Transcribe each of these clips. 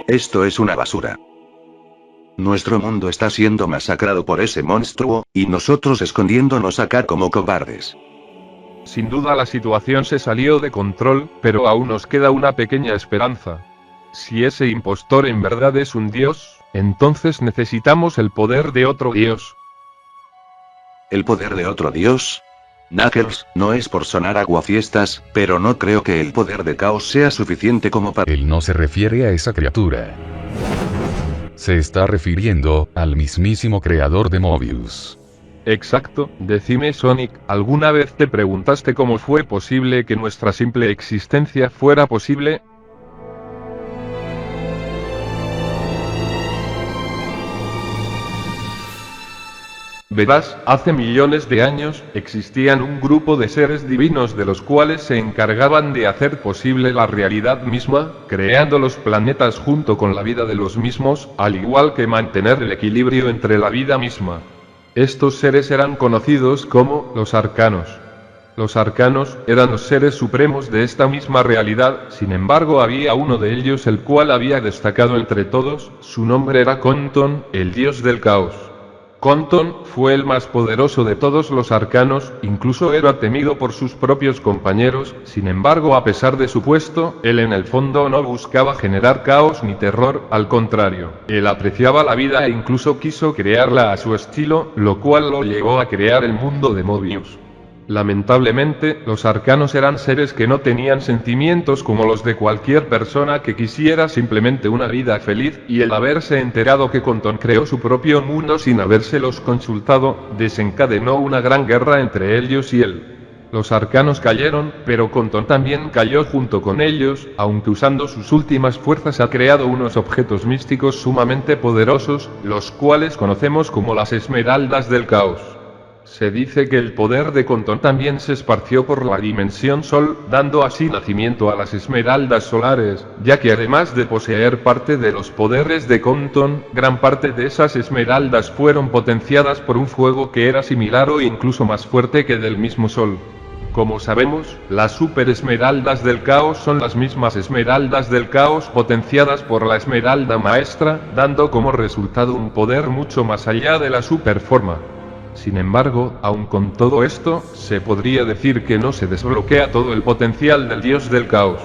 Esto es una basura. Nuestro mundo está siendo masacrado por ese monstruo, y nosotros escondiéndonos acá como cobardes. Sin duda la situación se salió de control, pero aún nos queda una pequeña esperanza. Si ese impostor en verdad es un dios, entonces necesitamos el poder de otro dios. ¿El poder de otro dios? Knuckles, no es por sonar aguafiestas, pero no creo que el poder de Caos sea suficiente como para... Él no se refiere a esa criatura. Se está refiriendo al mismísimo creador de Mobius. Exacto, decime Sonic, ¿alguna vez te preguntaste cómo fue posible que nuestra simple existencia fuera posible? Verás, hace millones de años, existían un grupo de seres divinos de los cuales se encargaban de hacer posible la realidad misma, creando los planetas junto con la vida de los mismos, al igual que mantener el equilibrio entre la vida misma. Estos seres eran conocidos como los arcanos. Los arcanos eran los seres supremos de esta misma realidad, sin embargo había uno de ellos el cual había destacado entre todos, su nombre era Conton, el dios del caos. Conton fue el más poderoso de todos los arcanos, incluso era temido por sus propios compañeros, sin embargo a pesar de su puesto, él en el fondo no buscaba generar caos ni terror, al contrario, él apreciaba la vida e incluso quiso crearla a su estilo, lo cual lo llevó a crear el mundo de Mobius. Lamentablemente, los arcanos eran seres que no tenían sentimientos como los de cualquier persona que quisiera simplemente una vida feliz, y el haberse enterado que Conton creó su propio mundo sin habérselos consultado, desencadenó una gran guerra entre ellos y él. Los arcanos cayeron, pero Conton también cayó junto con ellos, aunque usando sus últimas fuerzas ha creado unos objetos místicos sumamente poderosos, los cuales conocemos como las Esmeraldas del Caos. Se dice que el poder de Conton también se esparció por la dimensión Sol, dando así nacimiento a las Esmeraldas Solares, ya que además de poseer parte de los poderes de Conton, gran parte de esas esmeraldas fueron potenciadas por un fuego que era similar o incluso más fuerte que del mismo Sol. Como sabemos, las Super Esmeraldas del Caos son las mismas Esmeraldas del Caos potenciadas por la Esmeralda Maestra, dando como resultado un poder mucho más allá de la superforma. Sin embargo, aun con todo esto, se podría decir que no se desbloquea todo el potencial del dios del caos.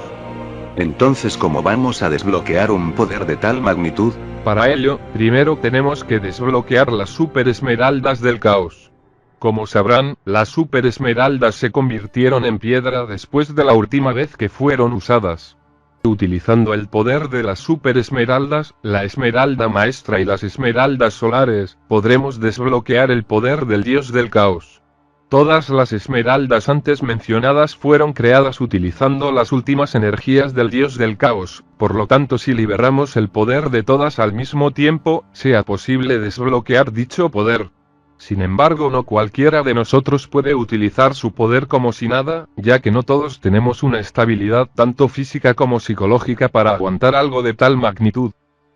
Entonces, ¿cómo vamos a desbloquear un poder de tal magnitud? Para ello, primero tenemos que desbloquear las Super Esmeraldas del Caos. Como sabrán, las Super Esmeraldas se convirtieron en piedra después de la última vez que fueron usadas. Utilizando el poder de las Super Esmeraldas, la Esmeralda Maestra y las Esmeraldas Solares, podremos desbloquear el poder del Dios del Caos. Todas las esmeraldas antes mencionadas fueron creadas utilizando las últimas energías del Dios del Caos, por lo tanto si liberamos el poder de todas al mismo tiempo, sea posible desbloquear dicho poder. Sin embargo, no cualquiera de nosotros puede utilizar su poder como si nada, ya que no todos tenemos una estabilidad tanto física como psicológica para aguantar algo de tal magnitud.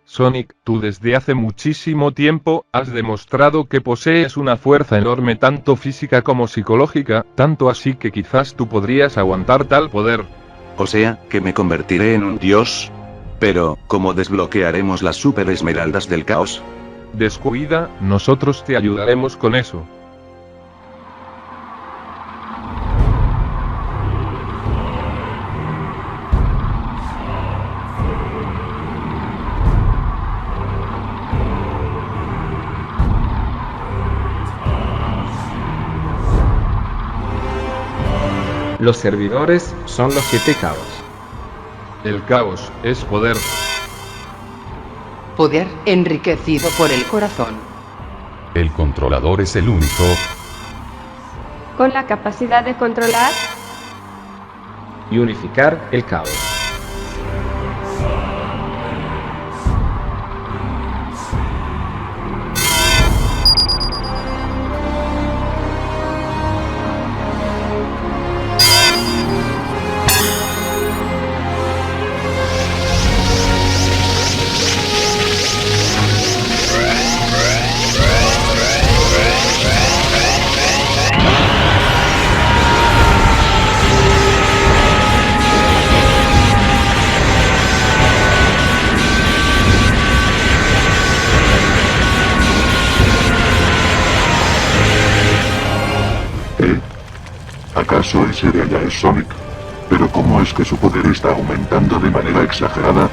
Sonic, tú desde hace muchísimo tiempo, has demostrado que posees una fuerza enorme tanto física como psicológica, tanto así que quizás tú podrías aguantar tal poder. O sea, que me convertiré en un dios. Pero, ¿cómo desbloquearemos las Super Esmeraldas del Caos? Descuida, nosotros te ayudaremos con eso. Los servidores son los 7 caos. El caos es poder. Poder enriquecido por el corazón. El controlador es el único con la capacidad de controlar y unificar el caos. caso ese de allá es Sonic. Pero ¿cómo es que su poder está aumentando de manera exagerada?